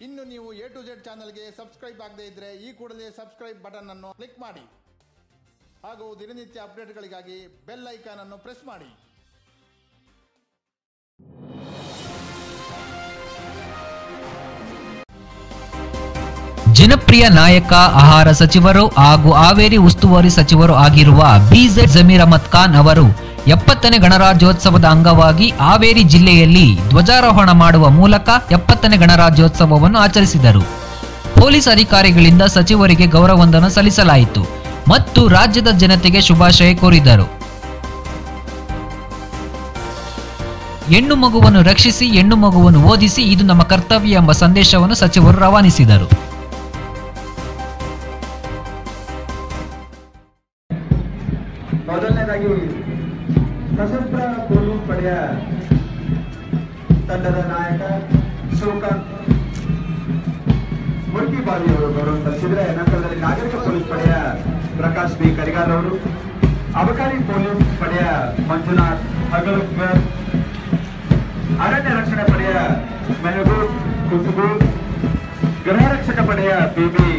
ಇನ್ನು ನೀವು A to Z ಚಾನಲ್ಗೆ ಸಬ್ಸ್ಕ್ರೈಬ್ ಆಗದೇ ಇದ್ದರೆ ಈ ಕೂಡಲೇ ಸಬ್ಸ್ಕ್ರೈಬ್ ಬಟನ್ ಅನ್ನು ಕ್ಲಿಕ್ ಮಾಡಿ ಹಾಗೂ ದಿನನಿತ್ಯ ಅಪ್ಡೇಟ್ಗಳಿಗಾಗಿ ಬೆಲ್ ಐಕಾನ್ ಅನ್ನು ಪ್ರೆಸ್ ಮಾಡಿ. ಜನಪ್ರಿಯ ನಾಯಕ, ಆಹಾರ ಸಚಿವರು ಹಾಗೂ ಹಾವೇರಿ ಉಸ್ತುವಾರಿ ಸಚಿವರು ಆಗಿರುವ ಬಿಜೆಡ್ ಜಮೀರ್ ಅಹಮದ್ ಖಾನ್ ಅವರು 70ನೇ ಗಣರಾಜ್ಯೋತ್ಸವದ ಅಂಗವಾಗಿ ಹಾವೇರಿ ಜಿಲ್ಲೆಯಲ್ಲಿ ಧ್ವಜಾರೋಹಣ ಮಾಡುವ ಮೂಲಕ 70ನೇ ಗಣರಾಜ್ಯೋತ್ಸವವನ್ನು ಆಚರಿಸಿದರು. ಪೊಲೀಸ್ ಅಧಿಕಾರಿಗಳಿಂದ ಸಚಿವರಿಗೆ ಗೌರವವಂದನ ಸಲ್ಲಿಸಲಾಯಿತು ಮತ್ತು ರಾಜ್ಯದ ಜನತೆಗೆ ಶುಭಾಶಯ ಕೋರಿದರು. ಹೆಣ್ಣು ಮಗುವನ್ನು ರಕ್ಷಿಸಿ, ಹೆಣ್ಣು ಮಗುವನ್ನು ಓದಿಸಿ, ಇದು ನಮ್ಮ ಕರ್ತವ್ಯ ಎಂಬ ಸಂದೇಶವನ್ನು ಸಚಿವರು ರವಾನಿಸಿದರು. ಮೊದಲನೇದಾಗಿ ಸಶಸ್ತ್ರ ಪೊಲೀಸ್ ಪಡೆಯ ತಂಡದ ನಾಯಕ ಶ್ರೀಕಾಂತ್ ಮುರ್ಕಿಬಾವಿ ಅವರು ಗೌರವ ಸಲ್ಲಿಸಿದರೆ, ನಂತರದಲ್ಲಿ ನಾಗರಿಕ ಪೊಲೀಸ್ ಪಡೆಯ ಪ್ರಕಾಶ್ ಬಿ ಕರಿಗಾರ್ ಅವರು, ಅಬಕಾರಿ ಪೊಲೀಸ್ ಪಡೆಯ ಮಂಜುನಾಥ್ ಹಗಲುಕರ್, ಅರಣ್ಯ ರಕ್ಷಣಾ ಪಡೆಯ ಮೆಹಬೂಬ್ ಕುಸುಬು, ಗೃಹ ರಕ್ಷಕ ಪಡೆಯ ಬಿಬಿ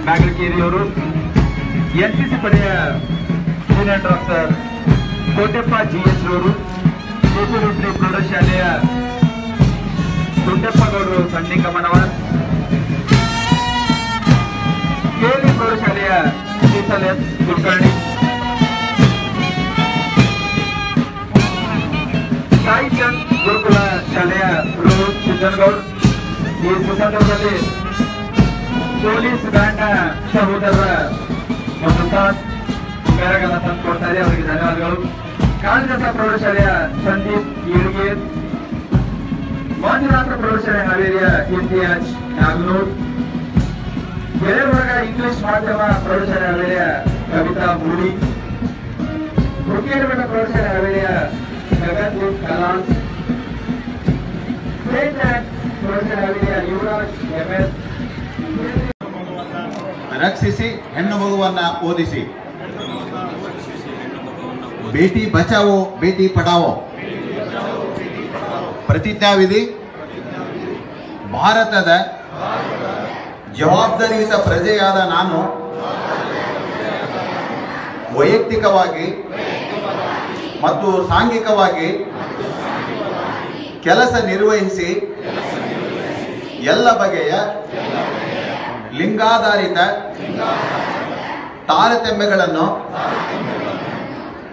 ನಾಗರಿಕೇರಿ ಅವರು, ಎನ್ಸಿಸಿ ಪಡೆಯ ಜೂನಿಯರ್ ಡಾಕ್ಟರ್ ಕೋಟೆಪ್ಪ ಜಿಎಸ್ ಅವರು, ಕೆಪಿಎಸ್ಸಿ ಪ್ರೌಢಶಾಲೆಯ ದೊಡ್ಡಪ್ಪಗೌಡರು ಸಣ್ಣಿಕಮ್ಮನವರ್, ಕೆಎಲ್ಇ ಪ್ರೌಢಶಾಲೆಯ ಶೀತಲ್ ಎಸ್ ಕುಲಕರ್ಣಿ, ಸಾಯಿ ಚಂದ್ ಗುರುಕುಲ ಶಾಲೆಯ ರೋಹಿತ್ ಸಿದ್ದನಗೌಡ್. ಈ ಸಂದರ್ಭದಲ್ಲಿ ಪೊಲೀಸ್ ಬ್ಯಾಂಡ್ ಸಹೋದರರ ಒಂದು ಸಾಥ್ ಕಾರ್ಯಕ್ರಮ ತಂದುಕೊಡ್ತಾರೆ, ಅವರಿಗೆ ಧನ್ಯವಾದಗಳು. ಕಾಳಿದಾಸ ಪ್ರೌಢಶಾಲೆಯ ಸಂದೀಪ್ ಈಳ್ಗೇರ್, ಮಂಜುನಾಥ ಪ್ರೌಢಶಾಲೆ ಹಾವೇರಿಯ ಇಮ್ತಿಯಾಜ್ ನಾಗನೂರ್, ಗೆಳೆಯವರ್ಗ ಇಂಗ್ಲಿಷ್ ಮಾಧ್ಯಮ ಪ್ರೌಢಶಾಲೆ ಹಾವೇರಿಯ ಕವಿತಾ ಮೂಡಿ, ಹುಕ್ಕೇರಿಮಠ ಪ್ರೌಢಶಾಲೆ ಹಾವೇರಿಯ ಗಗನ್ದೀಪ್ ಕಲಾಸ್, ಸ್ಟೇಟ್ ಬ್ಯಾಂಕ್ ಪ್ರೌಢಶಾಲೆ ಹಾವೇರಿಯ ಯುವರಾಜ್ ಎಂಎಸ್. ರಕ್ಷಿಸಿ, ಹೆಣ್ಣು ಮಗುವನ್ನ ಓದಿಸಿ. ಬೇಟಿ ಬಚಾವೋ ಬೇಟಿ ಪಢಾವೋ ಪ್ರತಿಜ್ಞಾವಿಧಿ. ಭಾರತದ ಜವಾಬ್ದಾರಿಯುತ ಪ್ರಜೆಯಾದ ನಾನು ವೈಯಕ್ತಿಕವಾಗಿ ಮತ್ತು ಸಾಂಘಿಕವಾಗಿ ಕೆಲಸ ನಿರ್ವಹಿಸಿ ಎಲ್ಲ ಬಗೆಯ ಲಿಂಗಾಧಾರಿತ ತಾರತಮ್ಯಗಳನ್ನು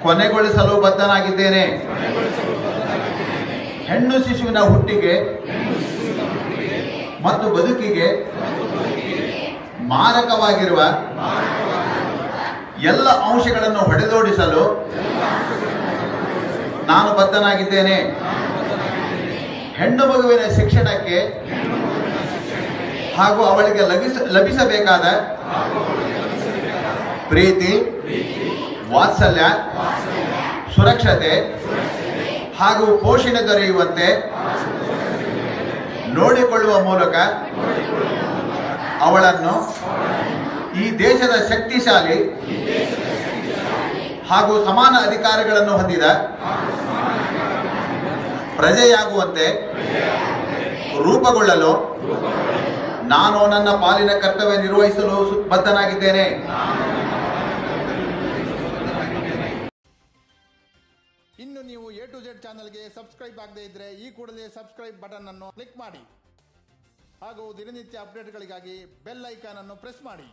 ಕೊನೆಗೊಳಿಸಲು ಬದ್ಧನಾಗಿದ್ದೇನೆ. ಹೆಣ್ಣು ಶಿಶುವಿನ ಹುಟ್ಟಿಗೆ ಮತ್ತು ಬದುಕಿಗೆ ಮಾರಕವಾಗಿರುವ ಎಲ್ಲ ಅಂಶಗಳನ್ನು ಹೊಡೆದೋಡಿಸಲು ನಾನು ಬದ್ಧನಾಗಿದ್ದೇನೆ. ಹೆಣ್ಣು ಮಗುವಿನ ಶಿಕ್ಷಣಕ್ಕೆ ಹಾಗೂ ಅವಳಿಗೆ ಲಭಿಸಬೇಕಾದ ಪ್ರೀತಿ, ವಾತ್ಸಲ್ಯ, ಸುರಕ್ಷತೆ ಹಾಗೂ ಪೋಷಣೆ ದೊರೆಯುವಂತೆ ನೋಡಿಕೊಳ್ಳುವ ಮೂಲಕ ಅವಳನ್ನು ಈ ದೇಶದ ಶಕ್ತಿಶಾಲಿ ಹಾಗೂ ಸಮಾನ ಅಧಿಕಾರಗಳನ್ನು ಹೊಂದಿದ ಪ್ರಜೆಯಾಗುವಂತೆ ರೂಪುಗೊಳ್ಳಲು ನಾನು ನನ್ನ ಪಾಲಿನ ಕರ್ತವ್ಯ ನಿರ್ವಹಿಸಲು ಬದ್ಧನಾಗಿದ್ದೇನೆ. ಇನ್ನು ನೀವು ಎ ಟು ಝೆಡ್ ಚಾನಲ್ಗೆ ಸಬ್ಸ್ಕ್ರೈಬ್ ಆಗದೇ ಇದ್ದರೆ ಈ ಕೂಡಲೇ ಸಬ್ಸ್ಕ್ರೈಬ್ ಬಟನ್ ಅನ್ನು ಕ್ಲಿಕ್ ಮಾಡಿ ಹಾಗೂ ದಿನನಿತ್ಯ ಅಪ್ಡೇಟ್ಗಳಿಗಾಗಿ ಬೆಲ್ ಐಕಾನ್ ಅನ್ನು ಪ್ರೆಸ್ ಮಾಡಿ.